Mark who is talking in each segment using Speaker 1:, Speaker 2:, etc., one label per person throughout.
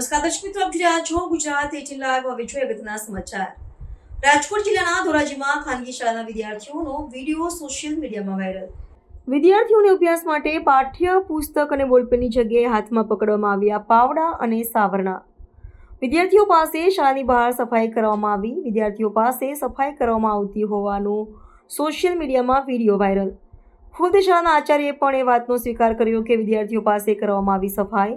Speaker 1: નમસ્કાર દર્શક મિત્રો, આપ જોઈ રહ્યા છો ગુજરાત 18 લાઈવ. હવે જોઈએ અગત્યના સમાચાર. રાજકોટ જિલ્લાના ધોરાજીમાં ખાનગી શાળાના વિદ્યાર્થીઓનો વિડીયો સોશિયલ મીડિયામાં વાયરલ. વિદ્યાર્થીઓને અભ્યાસ માટે પાઠ્ય પુસ્તક અને બોલપેનની જગ્યાએ હાથમાં પકડવામાં આવ્યા પાવડા અને સાવરણા. વિદ્યાર્થીઓ પાસે શાળાની બહાર સફાઈ કરવામાં આવી. વિદ્યાર્થીઓ પાસે સફાઈ કરવામાં આવતી હોવાનો સોશિયલ મીડિયામાં વિડીયો વાયરલ. ખુદ શાળાના આચાર્યએ પણ એ વાતનો સ્વીકાર કર્યો કે વિદ્યાર્થીઓ પાસે કરવામાં આવી સફાઈ.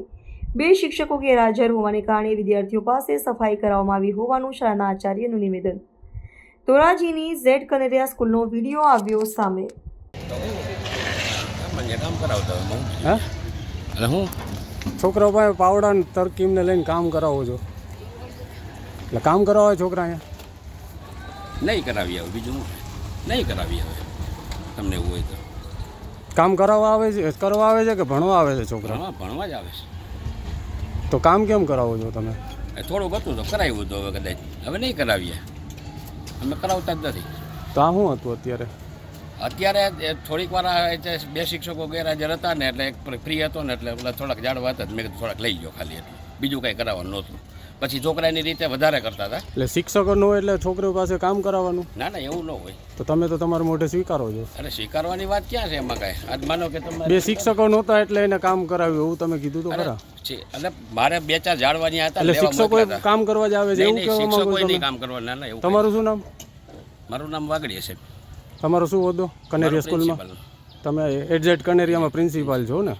Speaker 1: 2 શિક્ષકો ગેરહાજર હોવાને કારણે વિદ્યાર્થીઓ પાસે સફાઈ કરાવવામાં આવી હોવાનું શાળાના આચાર્યનું નિવેદન. ધોરાજીની ઝેડ કનેરિયા સ્કૂલનો વિડીયો આવ્યો સામે.
Speaker 2: છોકરાઓ પાસે પાવડા ને તરકીમને લઈને કામ કરાવો છો, એટલે કામ કરાવે છોકરા અહીંયા
Speaker 3: નહીં કરાવી આવે, બીજું નહીં કરાવી આવે. તમને એવું હોય તો
Speaker 2: કામ કરાવવા આવે છે, કરવા આવે છે કે ભણવા આવે છે છોકરા?
Speaker 3: ભણવા જ આવે છે.
Speaker 2: તો કામ કેમ કરાવો છો તમે?
Speaker 3: થોડુંક હતું તો કરાવ્યું હતું, હવે કદાચ હવે નહીં કરાવીએ, અમે કરાવતા જ નથી.
Speaker 2: તો આ શું હતું
Speaker 3: અત્યારે થોડીક વાર 2 શિક્ષકો ગેરહાજર હતા ને, એટલે એક ફ્રી હતો ને, એટલે પેલા થોડાક જાડવા હતા, મેં કીધું થોડાક લઈ ગયો ખાલી, એટલે બીજું કાંઈ કરાવવાનું નહોતું. પછી છોકરાની રીતે વધારે કરતા હતા.
Speaker 2: એટલે શિક્ષકો ન હોય એટલે છોકરીઓ પાસે કામ કરાવવાનું?
Speaker 3: ના ના, એવું ન હોય.
Speaker 2: તો તમે તો તમારા મોઢે સ્વીકારો છો.
Speaker 3: અરે સ્વીકારવાની વાત ક્યાં છે એમાં? કાંઈ આજ માનો કે તમે
Speaker 2: 2 શિક્ષકો નહોતા એટલે એને કામ કરાવ્યું એવું તમે કીધું તો ખરા.
Speaker 3: એટલે મારે 2-4 જાળવાની હતા,
Speaker 2: એટલે શિક્ષકો કામ કરવા જ આવે છે એવું કહેવા માંગો છો તમે?
Speaker 3: કામ કરવા. ના ના, એવું.
Speaker 2: તમારું શું નામ?
Speaker 3: મારું નામ વાગડી છે.
Speaker 2: તમારો શું હોદ્દો કનેરિયા સ્કૂલમાં? તમે એડઝેડ કનેરિયામાં પ્રિન્સિપાલ છો ને?